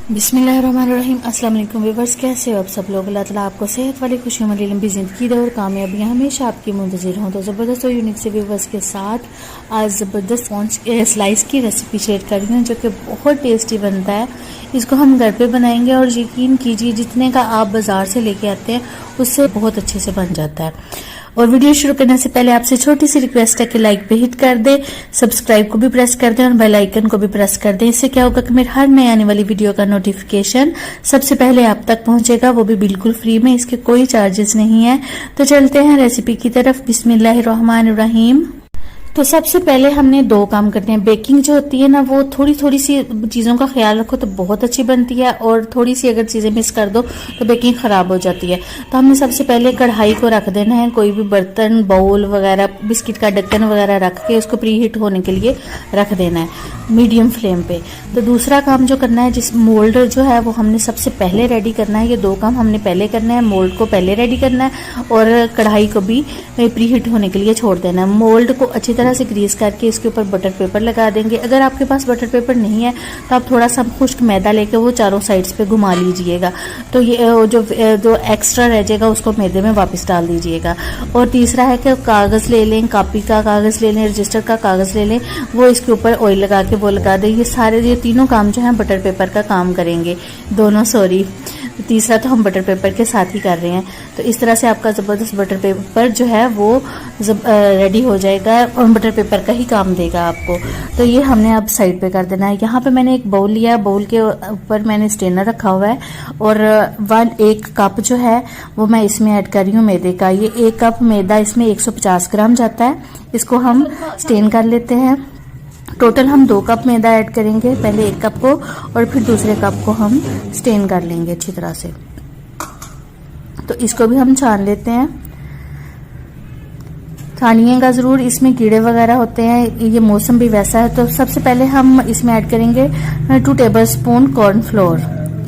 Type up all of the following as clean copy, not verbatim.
बिस्मिल्लाहिर्रहमानिर्रहीम। अस्सलाम वालेकुम व्यूअर्स, कैसे हो आप सब लोग। अल्लाह ताला आपको सेहत वाली खुशियों वाली लंबी ज़िंदगी दे और कामयाबियाँ हमेशा आपकी मुंतज़िर हों। तो ज़बरदस्त और यूनिक से व्यूअर्स के साथ आज ज़बरदस्त स्लाइस की रेसिपी शेयर कर रही हूँ जो कि बहुत टेस्टी बनता है। इसको हम घर पे बनाएंगे और यकीन कीजिए जितने का आप बाज़ार से लेके आते हैं उससे बहुत अच्छे से बन जाता है। और वीडियो शुरू करने से पहले आपसे छोटी सी रिक्वेस्ट है कि लाइक पे हिट कर दें, सब्सक्राइब को भी प्रेस कर दें और बेल आइकन को भी प्रेस कर दें। इससे क्या होगा कि मेरे हर नई आने वाली वीडियो का नोटिफिकेशन सबसे पहले आप तक पहुंचेगा, वो भी बिल्कुल फ्री में, इसके कोई चार्जेस नहीं है। तो चलते हैं रेसिपी की तरफ। बिस्मिल्लाहिर्रहमानिर्रहीम। तो सबसे पहले हमने दो काम करते हैं। बेकिंग जो होती है ना, वो थोड़ी थोड़ी सी चीज़ों का ख्याल रखो तो बहुत अच्छी बनती है, और थोड़ी सी अगर चीज़ें मिस कर दो तो बेकिंग ख़राब हो जाती है। तो हमने सबसे पहले कढ़ाई को रख देना है, कोई भी बर्तन, बाउल वगैरह, बिस्किट का ढक्कन वगैरह रख के उसको प्री हीट होने के लिए रख देना है मीडियम फ्लेम पे। तो दूसरा काम जो करना है, जिस मोल्ड जो है वो हमने सबसे पहले रेडी करना है। ये दो काम हमने पहले करना है, मोल्ड को पहले रेडी करना है और कढ़ाई को भी प्री हीट होने के लिए छोड़ देना है। मोल्ड को अच्छी तरह से ग्रीस करके इसके ऊपर बटर पेपर लगा देंगे। अगर आपके पास बटर पेपर नहीं है तो आप थोड़ा सा खुश्क मैदा लेके वो चारों साइड्स पे घुमा लीजिएगा, तो ये जो एक्स्ट्रा रह जाएगा उसको मैदे में वापस डाल दीजिएगा। और तीसरा है कि कागज़ ले लें, कॉपी का कागज़ ले लें, रजिस्टर का कागज़ ले लें, वो इसके ऊपर ऑयल लगा के वो लगा दें। ये तीनों काम जो है बटर पेपर का काम करेंगे, दोनों, सॉरी तीसरा तो हम बटर पेपर के साथ ही कर रहे हैं। तो इस तरह से आपका ज़बरदस्त बटर पेपर जो है वो रेडी हो जाएगा और बटर पेपर का ही काम देगा आपको। तो ये हमने अब साइड पे कर देना है। यहाँ पे मैंने एक बाउल लिया, बाउल के ऊपर मैंने स्ट्रेनर रखा हुआ है और 1 कप जो है वो मैं इसमें ऐड कर रही हूँ मैदे का। ये 1 कप मैदा, इसमें 150 ग्राम जाता है। इसको हम स्टेन कर लेते हैं। टोटल हम 2 कप मैदा ऐड करेंगे, पहले 1 कप को और फिर दूसरे कप को हम स्टेन कर लेंगे अच्छी तरह से। तो इसको भी हम छान लेते हैं। छानिएगा ज़रूर, इसमें कीड़े वगैरह होते हैं, ये मौसम भी वैसा है। तो सबसे पहले हम इसमें ऐड करेंगे 2 टेबलस्पून कॉर्नफ्लोर।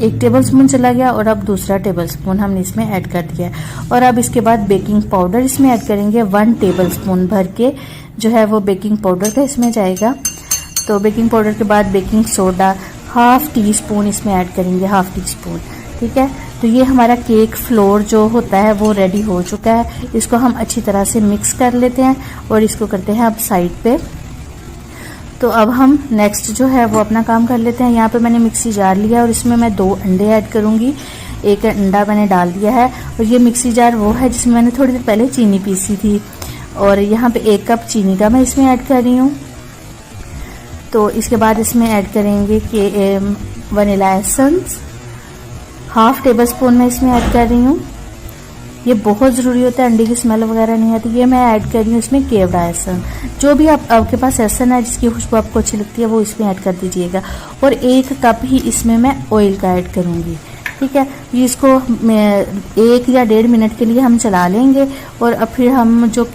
1 टेबलस्पून चला गया और अब दूसरा टेबलस्पून हमने इसमें ऐड कर दिया है। और अब इसके बाद बेकिंग पाउडर इसमें ऐड करेंगे 1 टेबलस्पून भर के, जो है वो बेकिंग पाउडर का इसमें जाएगा। तो बेकिंग पाउडर के बाद बेकिंग सोडा 1/2 टीस्पून इसमें ऐड करेंगे, 1/2 टीस्पून, ठीक है। तो ये हमारा केक फ्लोर जो होता है वो रेडी हो चुका है। इसको हम अच्छी तरह से मिक्स कर लेते हैं और इसको करते हैं अब साइड पे। तो अब हम नेक्स्ट जो है वो अपना काम कर लेते हैं। यहाँ पे मैंने मिक्सी जार लिया और इसमें मैं 2 अंडे ऐड करूँगी। 1 अंडा मैंने डाल दिया है और ये मिक्सी जार वो है जिसमें मैंने थोड़ी देर पहले चीनी पीसी थी। और यहाँ पे 1 कप चीनी का मैं इसमें ऐड कर रही हूँ। तो इसके बाद इसमें ऐड करेंगे कि वनीला एसेंस 1/2 टेबलस्पून मैं इसमें ऐड कर रही हूँ। ये बहुत ज़रूरी होता है, अंडे की स्मेल वगैरह नहीं आती। ये मैं ऐड कर रही हूँ इसमें केवड़ा एसन, जो भी आपके पास एसन है जिसकी खुशबू आपको अच्छी लगती है वो इसमें ऐड कर दीजिएगा। और 1 कप ही इसमें मैं ऑयल का ऐड करूँगी, ठीक है। इसको 1 या 1.5 मिनट के लिए हम चला लेंगे और अब फिर हम जो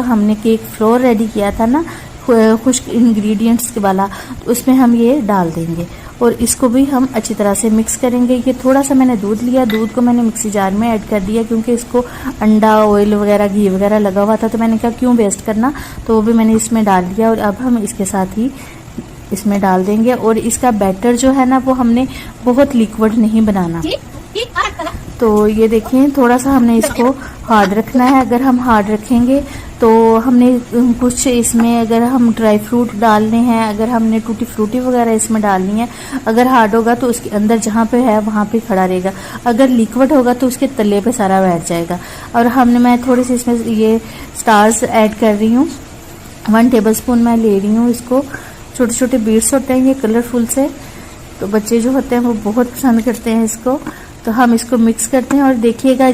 हमने केक फ्लोर रेडी किया था ना, खुश्क इंग्रेडिएंट्स के वाला, तो उसमें हम ये डाल देंगे और इसको भी हम अच्छी तरह से मिक्स करेंगे। ये थोड़ा सा मैंने दूध लिया, दूध को मैंने मिक्सी जार में ऐड कर दिया क्योंकि इसको अंडा, ऑयल वगैरह, घी वगैरह लगा हुआ था, तो मैंने कहा क्यों वेस्ट करना, तो वो भी मैंने इसमें डाल दिया। और अब हम इसके साथ ही इसमें डाल देंगे। और इसका बैटर जो है ना वो हमने बहुत लिक्विड नहीं बनाना। तो ये देखिए, थोड़ा सा हमने इसको हार्ड रखना है। अगर हम हार्ड रखेंगे तो हमने कुछ इसमें, अगर हम ड्राई फ्रूट डालने हैं, अगर हमने टूटी फ्रूटी वगैरह इसमें डालनी है, अगर हार्ड होगा तो उसके अंदर जहाँ पे है वहाँ पे खड़ा रहेगा। अगर लिक्विड होगा तो उसके तले पे सारा बैठ जाएगा। और मैं थोड़ी सी इसमें ये स्टार्स ऐड कर रही हूँ। 1 टेबलस्पून मैं ले रही हूँ। इसको छोटे छोटे बीड्स होते हैं ये कलरफुल से, तो बच्चे जो होते हैं वो बहुत पसंद करते हैं इसको। तो हम इसको मिक्स करते हैं और देखिएगा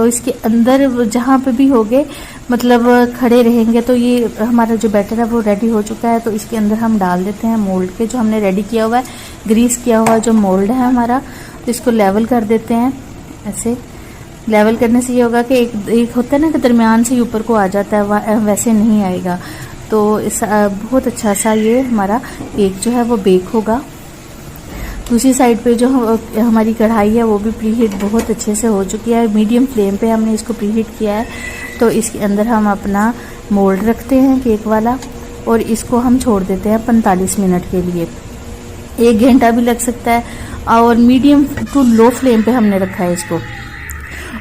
इसके अंदर जहाँ पे भी होंगे, मतलब खड़े रहेंगे, तो ये हमारा जो बैटर है वो रेडी हो चुका है। तो इसके अंदर हम डाल देते हैं मोल्ड के, जो हमने रेडी किया हुआ है, ग्रीस किया हुआ जो मोल्ड है हमारा। तो इसको लेवल कर देते हैं। ऐसे लेवल करने से ये होगा कि एक होता है ना कि दरमियान से ऊपर को आ जाता है, वैसे नहीं आएगा। तो इस बहुत अच्छा सा ये हमारा केक जो है वो बेक होगा। दूसरी साइड पे जो हमारी कढ़ाई है वो भी प्रीहीट बहुत अच्छे से हो चुकी है। मीडियम फ्लेम पे हमने इसको प्रीहीट किया है। तो इसके अंदर हम अपना मोल्ड रखते हैं केक वाला और इसको हम छोड़ देते हैं 45 मिनट के लिए। 1 घंटा भी लग सकता है और मीडियम टू लो फ्लेम पे हमने रखा है इसको।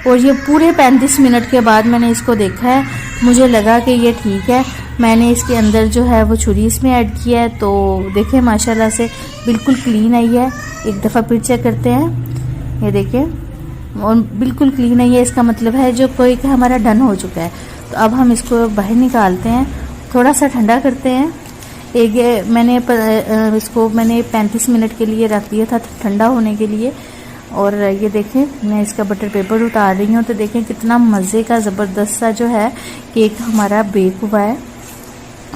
और ये पूरे 35 मिनट के बाद मैंने इसको देखा है, मुझे लगा कि ये ठीक है। मैंने इसके अंदर जो है वो छुरी इसमें ऐड किया है, तो देखें माशाल्लाह से बिल्कुल क्लीन आई है। एक दफ़ा फिर चेक करते हैं, ये देखें और बिल्कुल क्लीन आई है। इसका मतलब है जो कोई का हमारा डन हो चुका है। तो अब हम इसको बाहर निकालते हैं, थोड़ा सा ठंडा करते हैं। इसको मैंने 35 मिनट के लिए रख दिया था ठंडा होने के लिए। और ये देखें मैं इसका बटर पेपर उतार रही हूँ, तो देखें कितना मज़े का ज़बरदस्त सा जो है केक हमारा बेक हुआ है।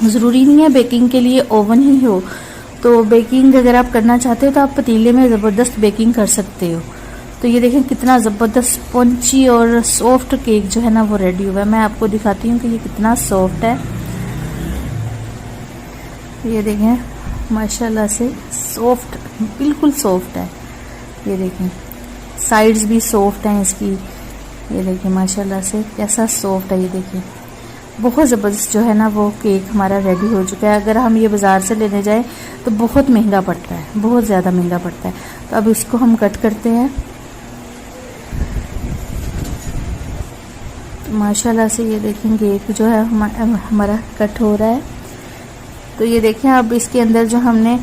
ज़रूरी नहीं है बेकिंग के लिए ओवन ही हो, तो बेकिंग अगर आप करना चाहते हो तो आप पतीले में ज़बरदस्त बेकिंग कर सकते हो। तो ये देखें कितना ज़बरदस्त स्पंची और सॉफ्ट केक जो है ना वो रेडी हुआ है। मैं आपको दिखाती हूँ कि ये कितना सॉफ्ट है। ये देखें माशाल्लाह से सॉफ्ट, बिल्कुल सॉफ्ट है। ये देखें साइड्स भी सॉफ्ट हैं इसकी। ये देखें माशाल्लाह से कैसा सॉफ्ट है। ये देखें बहुत ज़बरदस्त जो है ना वो केक हमारा रेडी हो चुका है। अगर हम ये बाज़ार से लेने जाएं तो बहुत महंगा पड़ता है, बहुत ज़्यादा महंगा पड़ता है। तो अब इसको हम कट करते हैं। तो माशाल्लाह से ये देखें केक जो है हमारा कट हो रहा है। तो ये देखें अब इसके अंदर जो हमने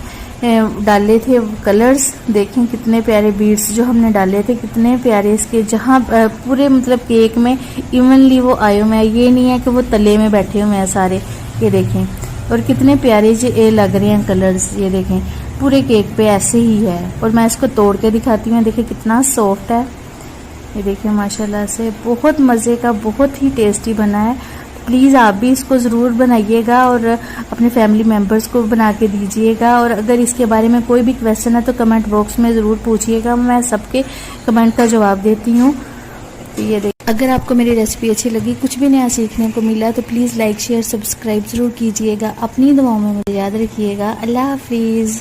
डाले थे कलर्स, देखें कितने प्यारे बीड्स जो हमने डाले थे, कितने प्यारे इसके, जहाँ पूरे मतलब केक में इवनली वो आए हुए हैं। ये नहीं है कि वो तले में बैठे हुए हैं सारे। ये देखें और कितने प्यारे ये लग रहे हैं कलर्स। ये देखें पूरे केक पे ऐसे ही है। और मैं इसको तोड़ के दिखाती हूँ, देखिए कितना सॉफ्ट है। ये देखिए माशाल्लाह से बहुत मज़े का, बहुत ही टेस्टी बना है। प्लीज़ आप भी इसको ज़रूर बनाइएगा और अपने फैमिली मेम्बर्स को बना के दीजिएगा। और अगर इसके बारे में कोई भी क्वेश्चन है तो कमेंट बॉक्स में ज़रूर पूछिएगा, मैं सबके कमेंट का जवाब देती हूँ। तो ये देखिए अगर आपको मेरी रेसिपी अच्छी लगी, कुछ भी नया सीखने को मिला तो प्लीज़ लाइक शेयर सब्सक्राइब ज़रूर कीजिएगा। अपनी दुआओं में मुझे याद रखिएगा। अल्लाह हाफिज़।